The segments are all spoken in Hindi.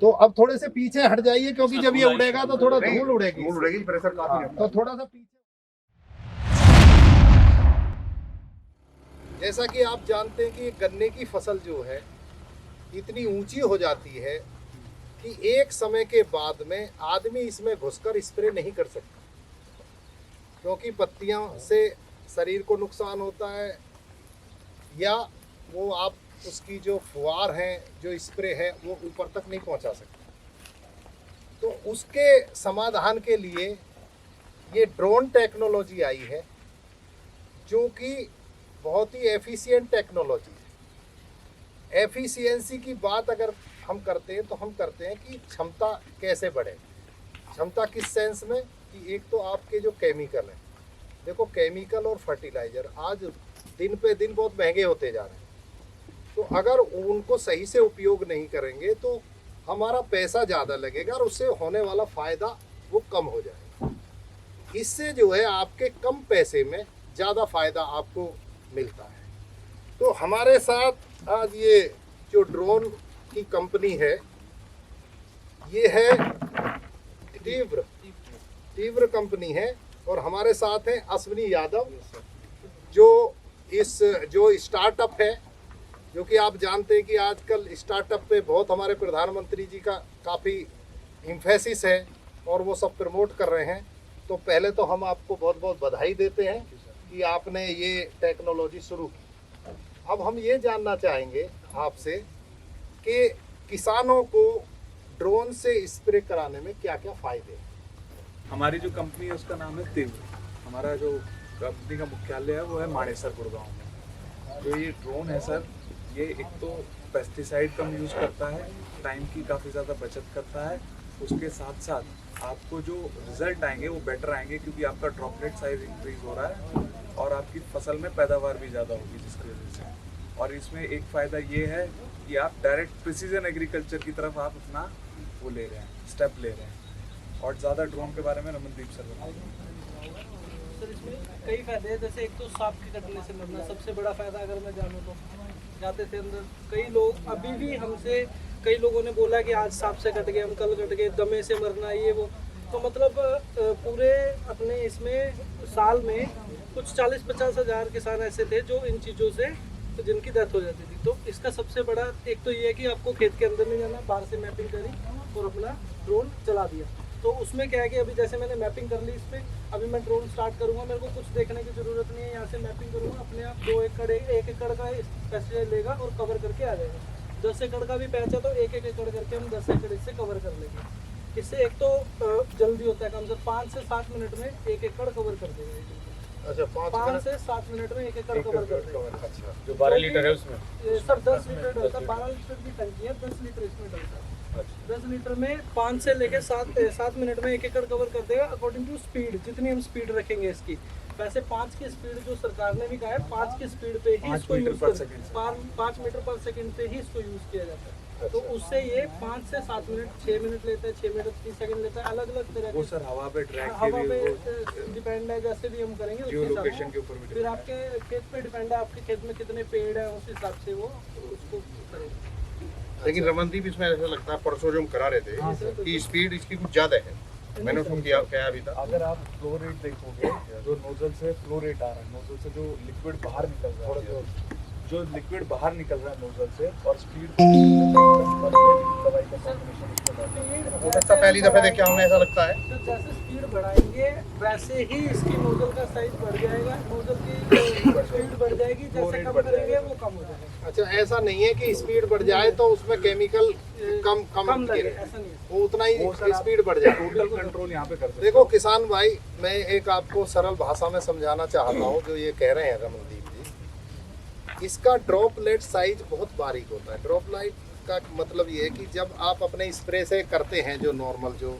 तो अब थोड़े से पीछे हट जाइए, क्योंकि जब ये उड़ेगा तो थोड़ा धूल उड़ेगी, प्रेशर काफी तो थोड़ा सा पीछे। जैसा कि आप जानते हैं कि गन्ने की फसल जो है इतनी ऊंची हो जाती है कि एक समय के बाद में आदमी इसमें घुसकर स्प्रे नहीं कर सकता, क्योंकि पत्तियों से शरीर को नुकसान होता है, या वो आप उसकी जो फुहार है, जो स्प्रे है, वो ऊपर तक नहीं पहुंचा सकते। तो उसके समाधान के लिए ये ड्रोन टेक्नोलॉजी आई है, जो कि बहुत ही एफिशिएंट टेक्नोलॉजी है। एफिशिएंसी की बात अगर हम करते हैं तो हम करते हैं कि क्षमता कैसे बढ़े। क्षमता किस सेंस में कि एक तो आपके जो केमिकल हैं, देखो केमिकल और फर्टिलाइज़र आज दिन पे दिन बहुत महंगे होते जा रहे हैं, तो अगर उनको सही से उपयोग नहीं करेंगे तो हमारा पैसा ज़्यादा लगेगा और उससे होने वाला फ़ायदा वो कम हो जाएगा। इससे जो है आपके कम पैसे में ज़्यादा फ़ायदा आपको मिलता है। तो हमारे साथ आज ये जो ड्रोन की कंपनी है, ये है तीव्र कंपनी है, और हमारे साथ हैं अश्विनी यादव, जो स्टार्टअप है, जो कि आप जानते हैं कि आजकल स्टार्टअप पे बहुत हमारे प्रधानमंत्री जी का काफ़ी इम्फेसिस है और वो सब प्रमोट कर रहे हैं। तो पहले तो हम आपको बहुत बहुत बधाई देते हैं कि आपने ये टेक्नोलॉजी शुरू की। अब हम ये जानना चाहेंगे आपसे कि किसानों को ड्रोन से स्प्रे कराने में क्या क्या फ़ायदे हैं। हमारी जो कंपनी है उसका नाम है तीव्र। हमारा जो कंपनी का मुख्यालय है वो है मानेसर गुड़गांव में। जो ये ड्रोन है सर, ये एक तो पेस्टिसाइड कम यूज़ करता है, टाइम की काफ़ी ज़्यादा बचत करता है। उसके साथ साथ आपको जो रिज़ल्ट आएंगे वो बेटर आएंगे, क्योंकि आपका ड्रॉपलेट साइज इंक्रीज़ हो रहा है और आपकी फसल में पैदावार भी ज़्यादा होगी जिसकी वजह से। और इसमें एक फ़ायदा ये है कि आप डायरेक्ट प्रिसीजन एग्रीकल्चर की तरफ आप अपना वो ले रहे हैं, स्टेप ले रहे हैं। और ज़्यादा ड्रोन के बारे में रमनदीप सर बताएंगे। सर इसमें कई फायदे हैं, जैसे एक तो सांप के कटने से मरना सबसे बड़ा फायदा अगर मैं जानूँ तो। जाते थे अंदर कई लोग, अभी भी हमसे कई लोगों ने बोला कि आज सांप से कट गए, हम कल कट गए, दमे से मरना, ये वो। तो मतलब पूरे अपने इसमें साल में कुछ 40-50 हज़ार किसान ऐसे थे जो इन चीज़ों से जिनकी डेथ हो जाती थी। तो इसका सबसे बड़ा एक तो ये है कि आपको खेत के अंदर नहीं जाना, बाहर से मैपिंग करी और अपना ड्रोन चला दिया। तो उसमें क्या है कि अभी जैसे मैंने मैपिंग कर ली इस पर, अभी मैं ड्रोन स्टार्ट करूँगा, मेरे को कुछ देखने की ज़रूरत नहीं है, यहाँ से मैपिंग करूँगा, अपने आप 2 एकड़ 1 एकड़ का पेस्टिसाइड लेगा और कवर करके आ जाएगा। 10 एकड़ का भी पैच है तो 1-1 एकड़ करके हम 10 एकड़ से कवर कर लेंगे। इससे एक तो जल्दी होता है, कम से 5 से 7 मिनट में 1 एकड़ कवर कर देगा। अच्छा, 5 से 7 मिनट में 1 एकड़ कवर कर देगा। अच्छा, जो 12 लीटर है उसमें सर 10 लीटर होता है, 12 लीटर की टंकी है, 10 लीटर इसमें डलता है। 10 लीटर में 5 से लेकर 7 मिनट में 1 एकड़ कवर कर देगा, अकॉर्डिंग टू स्पीड, जितनी हम स्पीड रखेंगे इसकी। वैसे 5 की स्पीड जो सरकार ने भी कहा है, 5 की स्पीड पे ही इसको यूज 5 मीटर पर सेकंड पे ही इसको यूज किया जाता है। तो उससे ये 5 से 7 मिनट, 6 मिनट लेता है, 6 मिनट 30 सेकंड लेता है, अलग अलग तरह वो सर हवा पे ट्रैक हवा पे डिपेंड है, जैसे भी हम करेंगे जियो लोकेशन के ऊपर भी फिर आपके खेत पे डिपेंड है, आपके खेत में कितने पेड़ है, उस हिसाब से वो उसको करेगा। लेकिन रमनदीप इसमें ऐसा लगता है, परसों जो हम करा रहे थे कि स्पीड इसकी कुछ ज़्यादा है, मैंने उसको क्या अभी तक। अगर आप फ्लो रेट देखोगे, जो नोजल से फ्लो रेट आ रहा है, नोजल से जो लिक्विड बाहर निकल रहा है, जो लिक्विड बाहर निकल रहा है नोजल से, और स्पीड दवाई का कॉम्बिनेशन उसको डालते हैं। हो सकता है पहली दफ़ा देख के हमें ऐसा लगता है। तो जैसे स्पीड बढ़ाएंगे वैसे ही इसकी नोजल का साइज बढ़ जाएगा, नोजल की स्पीड बढ़ जाएगी, जैसे कम करेंगे वो कम हो जाएगा। अच्छा, ऐसा नहीं है कि स्पीड बढ़ जाए तो उसमें केमिकल कम लगे, गिरे, ऐसा नहीं है। वो उतना ही स्पीड बढ़ जाए। टोटल कंट्रोल यहाँ पे कर सकते हैं। देखो किसान भाई, मैं एक आपको सरल भाषा में समझाना चाहता हूँ जो ये कह रहे हैं रमनदीप जी। इसका ड्रॉपलेट साइज बहुत बारीक होता है। ड्रॉपलेट का मतलब ये है कि जब आप अपने स्प्रे से करते हैं, जो नॉर्मल जो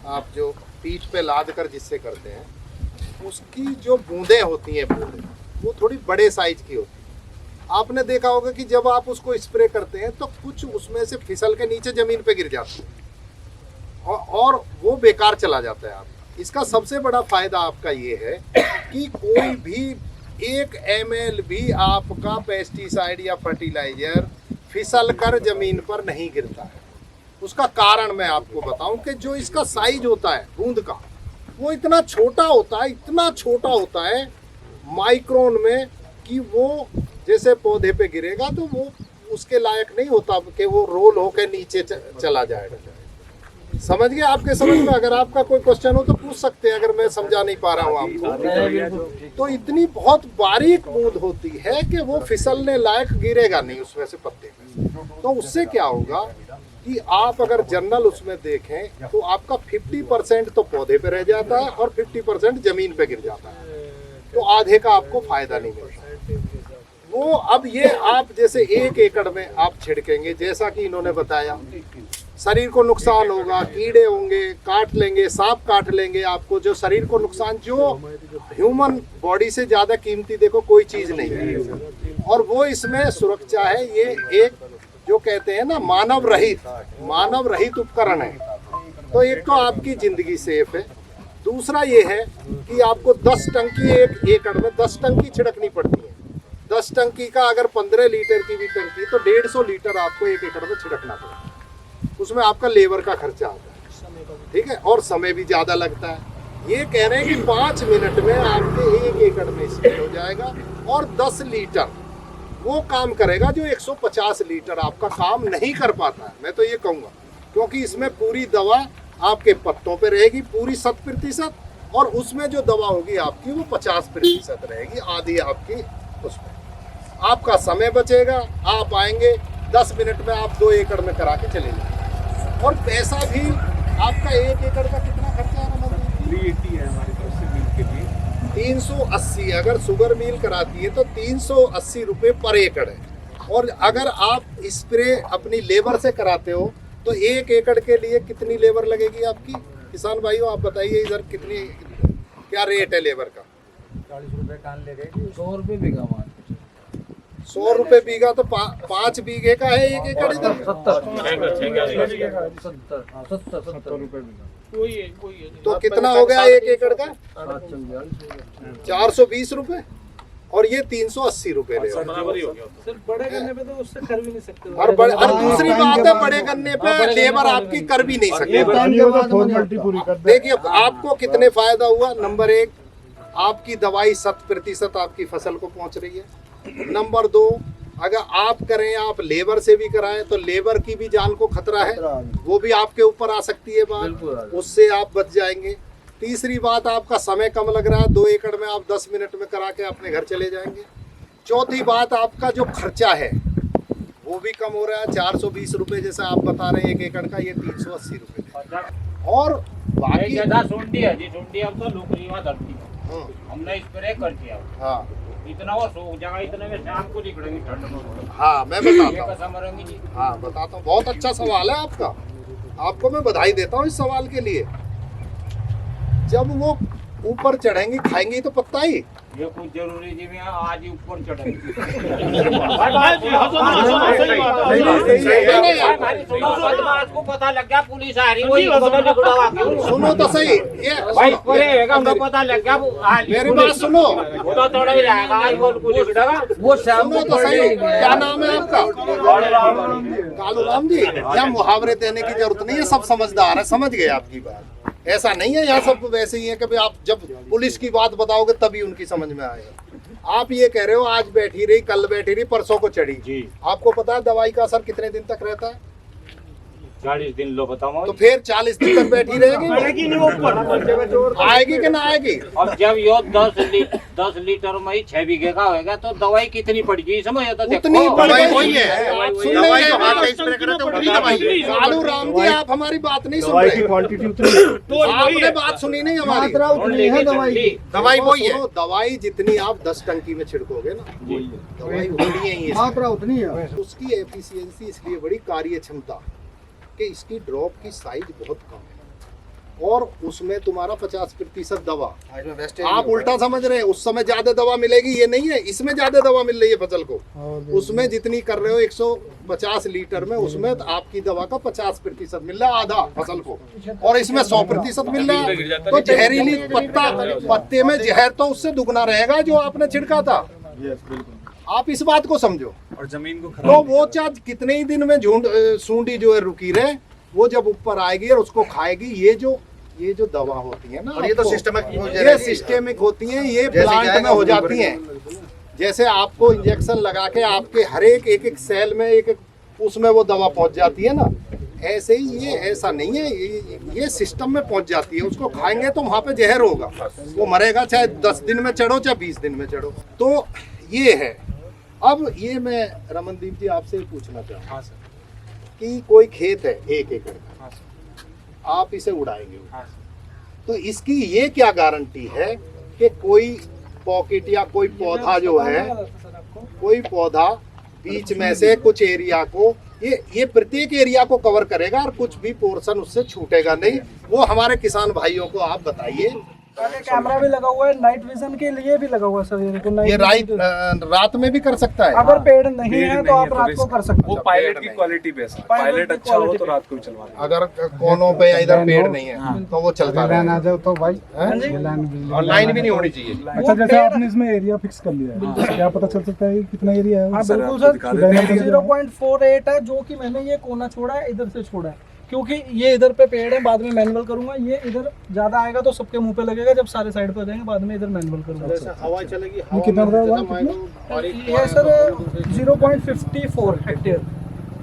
आप जो पीठ पे लाद कर जिससे करते हैं, उसकी जो बूंदें होती हैं, बूंदें वो थोड़ी बड़े साइज की होती है। आपने देखा होगा कि जब आप उसको स्प्रे करते हैं तो कुछ उसमें से फिसल के नीचे ज़मीन पे गिर जाती है और वो बेकार चला जाता है आपका। इसका सबसे बड़ा फ़ायदा आपका ये है कि कोई भी 1 ml भी आपका पेस्टिसाइड या फर्टिलाइज़र फिसल कर ज़मीन पर नहीं गिरता है। उसका कारण मैं आपको बताऊं कि जो इसका साइज होता है बूंद का, वो इतना छोटा होता है, इतना छोटा होता है माइक्रोन में, कि वो जैसे पौधे पे गिरेगा तो वो उसके लायक नहीं होता कि वो रोल होकर नीचे चला जाएगा। समझ गए? आपके समझ में अगर आपका कोई क्वेश्चन हो तो पूछ सकते हैं, अगर मैं समझा नहीं पा रहा हूँ आपको। तो इतनी बहुत बारीक बूंद होती है कि वो फिसलने लायक गिरेगा नहीं उसमें से पत्ते में। तो उससे क्या होगा कि आप अगर जनरल उसमें देखें तो आपका 50% तो पौधे पे रह जाता है और 50% जमीन पे गिर जाता है, तो आधे का आपको फायदा नहीं मिलता। वो अब ये आप जैसे 1 एकड़ में आप छिड़केंगे, जैसा कि इन्होंने बताया, शरीर को नुकसान होगा, कीड़े होंगे, काट लेंगे, सांप काट लेंगे आपको, जो शरीर को नुकसान, जो ह्यूमन बॉडी से ज्यादा कीमती देखो कोई चीज नहीं है। और वो इसमें सुरक्षा है, ये एक जो कहते हैं ना मानव रहित उपकरण है। तो एक तो आपकी जिंदगी सेफ है, दूसरा ये है कि आपको 10 टंकी 1 एकड़ में 10 टंकी छिड़कनी पड़ती है। 10 टंकी का अगर 15 लीटर की भी टंकी तो 150 लीटर आपको 1 एकड़ में छिड़कना पड़ता है। उसमें आपका लेबर का खर्चा आता है, ठीक है, और समय भी ज्यादा लगता है। ये कह रहे हैं कि 5 मिनट में आपके 1 एकड़ में स्प्रे हो जाएगा और 10 लीटर वो काम करेगा जो 150 लीटर आपका काम नहीं कर पाता है। मैं तो ये कहूँगा, क्योंकि इसमें पूरी दवा आपके पत्तों पे रहेगी पूरी 100%, और उसमें जो दवा होगी आपकी वो 50% रहेगी, आधी आपकी उसमें। आपका समय बचेगा, आप आएंगे 10 मिनट में आप 2 एकड़ में करा के चले जाएंगे। और पैसा भी आपका 1 एकड़ का कितना खर्चा है? 380 है हमारे पास से मिल के लिए। 380 अगर शुगर मिल कराती है तो 380 रुपये पर एकड़ है। और अगर आप स्प्रे अपनी लेबर से कराते हो तो 1 एकड़ के लिए कितनी लेबर लगेगी आपकी? किसान भाइयों आप बताइए इधर कितनी क्या रेट है लेबर का? 40 रुपये कान ले गए, 100 रुपये बीघा वहाँ। 100 रुपये बीघा तो 5 बीघे का है 1 एकड़ इधर। 70 रुपये बीघा। तो कितना हो गया 1 एकड़ का? 420 रुपए, और ये 380 रुपए ले। सिर्फ बड़े गन्ने पे तो उससे कर भी नहीं सकते। और दूसरी बात है, बड़े गन्ने पे लेबर आपकी कर भी नहीं सकते। देखिए आपको कितने फायदा हुआ। नंबर 1, आपकी दवाई 100% आपकी फसल को पहुंच रही है। नंबर 2, अगर आप करें, आप लेबर से भी कराएं तो लेबर की भी जान को खतरा है, वो भी आपके ऊपर आ सकती है बात, उससे आप बच जाएंगे। तीसरी बात, आपका समय कम लग रहा है, 2 एकड़ में आप 10 मिनट में करा के अपने घर चले जाएंगे। चौथी बात, आपका जो खर्चा है वो भी कम हो रहा है। 420 रुपये जैसा आप बता रहे हैं 1 एकड़ का, ये 380 रुपये। और बाकी सुंडी है जी, सुंडी अब तो लुकरीवा धरती है, हमने स्प्रे कर दिया। हाँ इतना वो सूख जाएगा, इतने में शाम को निकलेंगी ठंड में। हाँ मैं बताता हूँ। मरेंगी जी। हाँ बताता हूँ, बहुत अच्छा सवाल है आपका, आपको मैं बधाई देता हूँ इस सवाल के लिए। जब वो ऊपर चढ़ेंगी खाएंगी तो पत्ता ही, ये कुछ जरूरी जी में आज ही ऊपर चढ़ेंगे। को पता लग गया पुलिस आ रही, सुनो तो सही, ये भाई पता लग गया। मेरी बात सुनो, वो थोड़ा ही रहेगा, वो सुनो तो सही। क्या नाम है आपका? कालू राम जी। क्या मुहावरे देने की जरूरत नहीं है, सब समझदार है, समझ गए आपकी बात। ऐसा नहीं है, यहाँ सब वैसे ही है कि आप जब पुलिस की बात बताओगे तभी उनकी समझ में आएगा। आप ये कह रहे हो आज बैठी रही, कल बैठी रही, परसों को चढ़ी जी। आपको पता है दवाई का असर कितने दिन तक रहता है? 40 दिन लो बताओ। तो फिर 40 दिन तक बैठी रहेगी, आएगी कि ना आएगी? अब जब यो 10 लीटर में 6 बीघे का होगा तो दवाई कितनी पड़ेगी समझ तो उतनी पड़ेगी। कालू राम जी आप हमारी बात नहीं सुन रहे, आपने बात सुनी नहीं हमारी। दवाई वही है, दवाई जितनी आप 10 टंकी में छिड़कोगे ना, दवाई उतनी ही मात्रा उतनी है। उसकी एफिशिएंसी इसलिए बड़ी, कार्य क्षमता, कि इसकी ड्रॉप की साइज बहुत कम है और उसमें तुम्हारा 50% दवा। आप उल्टा समझ रहे हैं, उस समय ज्यादा दवा मिलेगी, ये नहीं है। इसमें ज्यादा दवा मिल रही है फसल को, उसमें जितनी कर रहे हो 150 लीटर में, उसमें आपकी दवा का 50% मिल रहा है, आधा फसल को, और इसमें 100% मिल रहा है। तो जहरीली पत्ते में जहर तो उससे दुगना रहेगा जो आपने छिड़का था। आप इस बात को समझो। और जमीन को तो वो चार्ज कितने ही दिन में सूंडी जो है रुकी रहे, वो जब ऊपर आएगी और उसको खाएगी। ये जो दवा होती है ना, और ये तो आपको- सिस्टमिक ये सिस्टेमिक होती हैं, ये प्लांट में हो जाती हैं। जैसे आपको इंजेक्शन लगा के आपके हर एक सेल में एक उसमें वो दवा पहुंच जाती है ना, ऐसे ही ये ऐसा नहीं है, ये सिस्टम में पहुंच जाती है। उसको खाएंगे तो वहां पे जहर होगा, वो मरेगा, चाहे 10 दिन में चढ़ो चाहे 20 दिन में चढ़ो। तो ये है। अब ये मैं रमनदीप जी आपसे पूछना चाहूँ हाँ सर, कि कोई खेत है 1 एकड़ का, हाँ सर, आप इसे उड़ाएंगे, हाँ सर। तो इसकी ये क्या गारंटी है कि कोई पॉकेट या कोई पौधा जो है, कोई पौधा बीच में से कुछ एरिया को, ये प्रत्येक एरिया को कवर करेगा और कुछ भी पोर्शन उससे छूटेगा नहीं? वो हमारे किसान भाइयों को आप बताइए। आगे कैमरा भी लगा हुआ है, नाइट विजन के लिए भी लगा हुआ है सर। ये देखो ये रात में भी कर सकता है? अगर पेड़ नहीं पेड़ है नहीं तो आप है तो रात को risk- कर सकते वो हो। पायलट की क्वालिटी पे है सर। पायलट अच्छा हो तो रात को भी चलवा देंगे। अगर कोनों पे या इधर पेड़ नहीं है तो वो चलता रहेगा। जाओ तो भाई हाँ जी। और लाइन भी नहीं होनी चाहिए। अच्छा, जैसे आपने इसमें एरिया फिक्स कर लिया है, क्या पता चल सकता है कि कितना एरिया है? हाँ सर, बिल्कुल आपको दिखा देते हैं। सर, 0.48 है, जो कि मैंने ये कोना छोड़ा है, इधर से छोड़ा है, क्योंकि ये इधर पे पेड़ है। बाद में मैनुअल करूंगा, ये इधर ज्यादा आएगा तो सबके मुंह पे लगेगा, जब सारे साइड पे हो जाएंगे बाद में इधर मैनुअल करूंगा। हवा चलेगी, ये कितना बड़ा हुआ? ये सर 0.54 हेक्टेयर,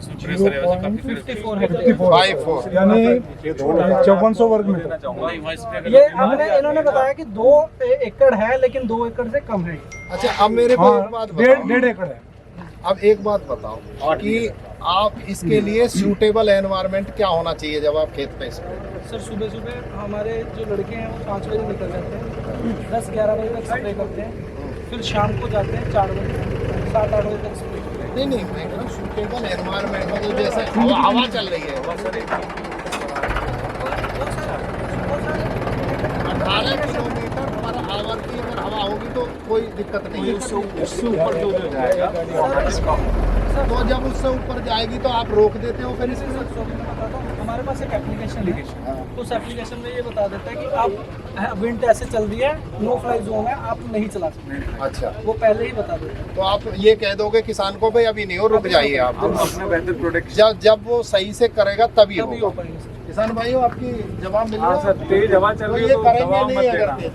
54 हेक्टेयर। 5-4 यानी 5400 वर्ग मीटर। ये इन्होंने बताया कि 2 एकड़ है, लेकिन 2 एकड़ से कम है। अच्छा, अब मेरे को एक बात बताओ। 1.5 एकड़ है। अब एक बात बताओ कि आप इसके लिए सूटेबल एनवायरनमेंट क्या होना चाहिए जब आप खेत पे स्प्रे? सर सुबह सुबह हमारे जो लड़के हैं वो 5 बजे निकल जाते हैं, 10-11 बजे तक स्प्रे करते हैं, फिर शाम को जाते हैं 4 बजे, 7-8 बजे तक स्प्रे करते हैं। नहीं मैं कह रहा हूँ सूटेबल एनवायरनमेंट, मतलब जैसे हवा चल रही है 18 किलोमीटर पर आवर की अगर हवा होगी तो कोई दिक्कत नहीं है। उससे ऊपर जो जाएगा वो हमारा स्टॉप। तो जब उससे ऊपर जाएगी तो आप रोक देते हो फिर इसी इसको? से मैं बताता हूँ, हमारे पास एक एप्लीकेशन है, उस एप्लीकेशन में ये बता देता है कि आप विंड ऐसे चल रही है, नो फ्लाई जोन है, आप नहीं चला सकते। अच्छा, वो पहले ही बता देता है। तो आप ये कह दोगे किसान को भाई अभी नहीं हो, रुक जाइए आप। हम अपने बेहतर प्रोडक्ट जब वो सही से करेगा तभी तभी हो होगा। पाएंगे सर। किसान भाइयों आपकी जवाब मिल हाँ रहा सर, तेज हवा चल तो रही ये है तो करेंगे दबाव नहीं मत अगर देना। तेज।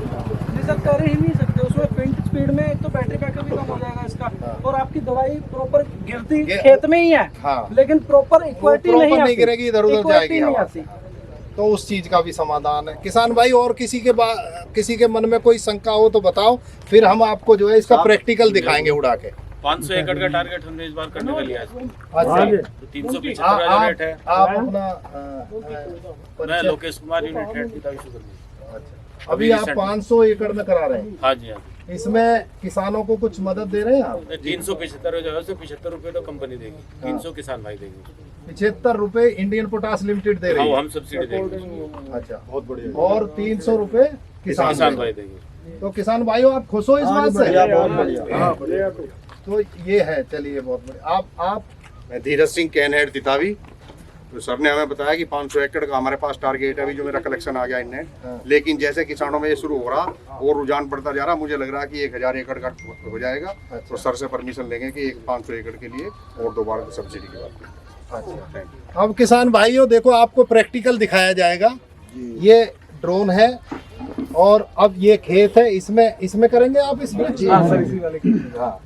नहीं सर, कर ही नहीं सकते, उसमें विंड स्पीड में एक तो बैटरी बैकअप भी कम हो जाएगा इसका, और आपकी दवाई प्रॉपर गिरती खेत में ही है, हाँ। लेकिन प्रॉपर इक्वलिटी proper नहीं नहीं आती। गिरेगी, इधर-उधर Equality जाएगी नहीं हवा। आती। तो उस चीज का भी समाधान है। किसान भाई और किसी के मन में कोई शंका हो तो बताओ, फिर हम आपको जो है इसका प्रैक्टिकल दिखाएंगे उड़ा के। 500 एकड़ का टारगेट हमने इस बार करने का लिया है, अच्छा, तो 375 का रेट है। आप अपना मैं लोकेश कुमार यूनिट हेड पिताजी सुगर। अभी आप 500 एकड़ में करा रहे हैं, हाँ जी हाँ, इसमें किसानों को कुछ मदद दे रहे हैं आप? 375 जो है उससे 75 रुपये तो कंपनी देगी, 300 किसान भाई देंगे। 75 रुपए इंडियन पोटास लिमिटेड दे हाँ, रही वो है। हम सब्सिडी देंगे, अच्छा, बहुत बढ़िया। और 300 रुपए किसान किसान भाई भाई। देंगे। तो किसान भाइयों आप खुश हो इस बात से? बहुत बढ़िया। हाँ, तो ये है, चलिए बहुत बढ़िया। आप मैं धीरज सिंह कैनहेड तितावी। तो सर ने हमें बताया कि 500 एकड़ का हमारे पास टारगेट है, अभी जो मेरा कलेक्शन आ गया इनने। हाँ। लेकिन जैसे किसानों में ये शुरू हो रहा और रुझान बढ़ता जा रहा, मुझे लग रहा है कि 1000 एकड़ का हो जाएगा। अच्छा। तो सर से परमिशन लेंगे कि 500 एकड़ के लिए और दोबारा सब्सिडी की बात। अच्छा, अब किसान भाइयों देखो, आपको प्रैक्टिकल दिखाया जाएगा। ये ड्रोन है और अब ये खेत है, इसमें करेंगे आप इसमें? हाँ सर, इसी वाले की। हाँ।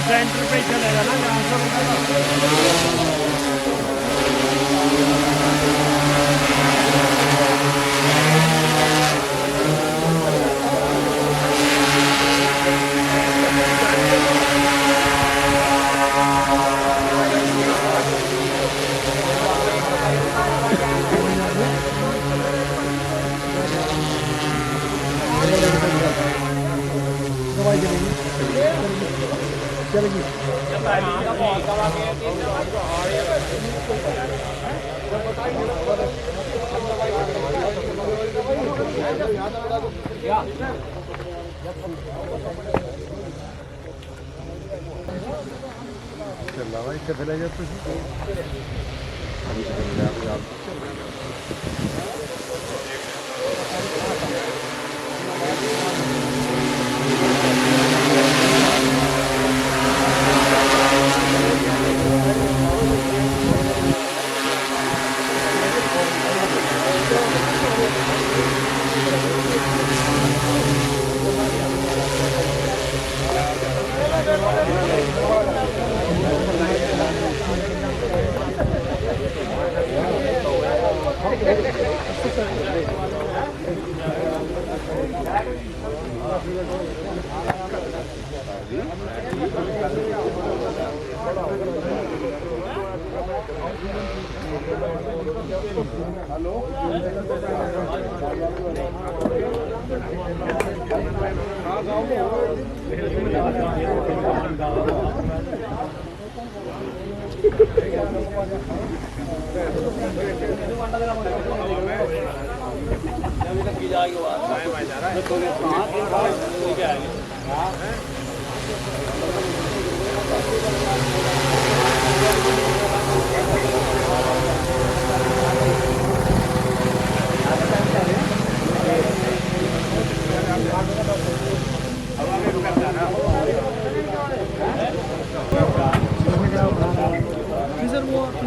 सेंटर पे चलेगा ना, जहाँ से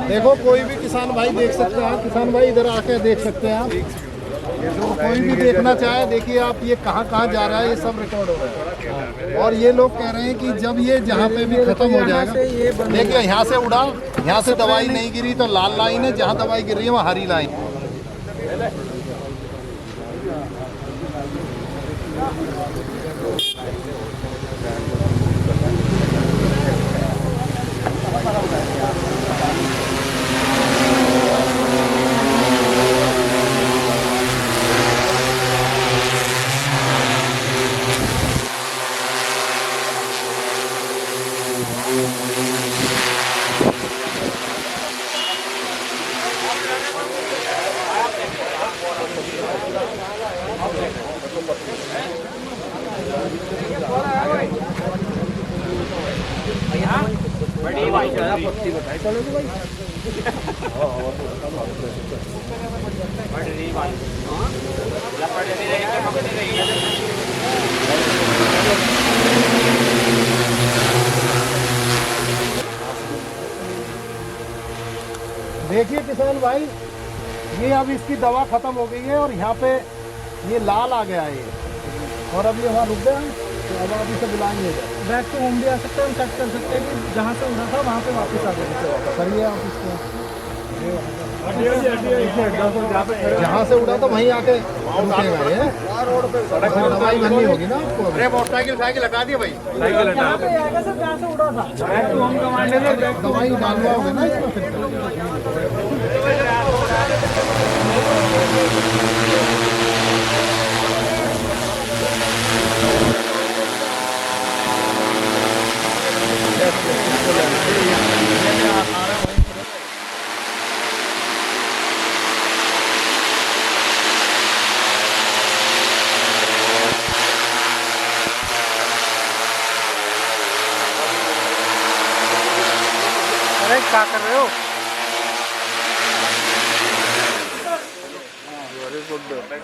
देखो कोई भी किसान भाई देख सकता है, किसान भाई इधर आके देख सकते हैं आप, जो कोई भी देखना चाहे देखिए आप, ये कहाँ कहाँ जा रहा है ये सब रिकॉर्ड हो रहा है। और ये लोग कह रहे हैं कि जब ये जहाँ पे भी खत्म हो जाएगा, देखिए यहाँ से उड़ा, यहाँ से दवाई नहीं गिरी तो लाल लाइन है, जहाँ दवाई गिर रही है वहाँ हरी लाइन है। देखिए किसान भाई, ये अब इसकी दवा खत्म हो गई है और यहाँ पे ये लाल आ गया है ये, और अब ये वहाँ रुक गया है, तो अब आप इसे बुलाएंगे बैक टू होम भी आ सकते हैं, हम चेक कर सकते हैं कि जहाँ से उड़ा था वहाँ पे वापस आ गए। करिए आप इसको, जहाँ से उड़ा था वहीं आके रुकेगा ये, दवाई बननी होगी ना आपको। अरे मोटरसाइकिल साइकिल लगा दिए भाई, साइकिल हटा यहाँ पे आएगा सर जहाँ से उड़ा था, बैक टू होम कमांडर ने दवाई डालवा होगा ना इसमें फिर। अरे क्या कर रहे हो? Very good.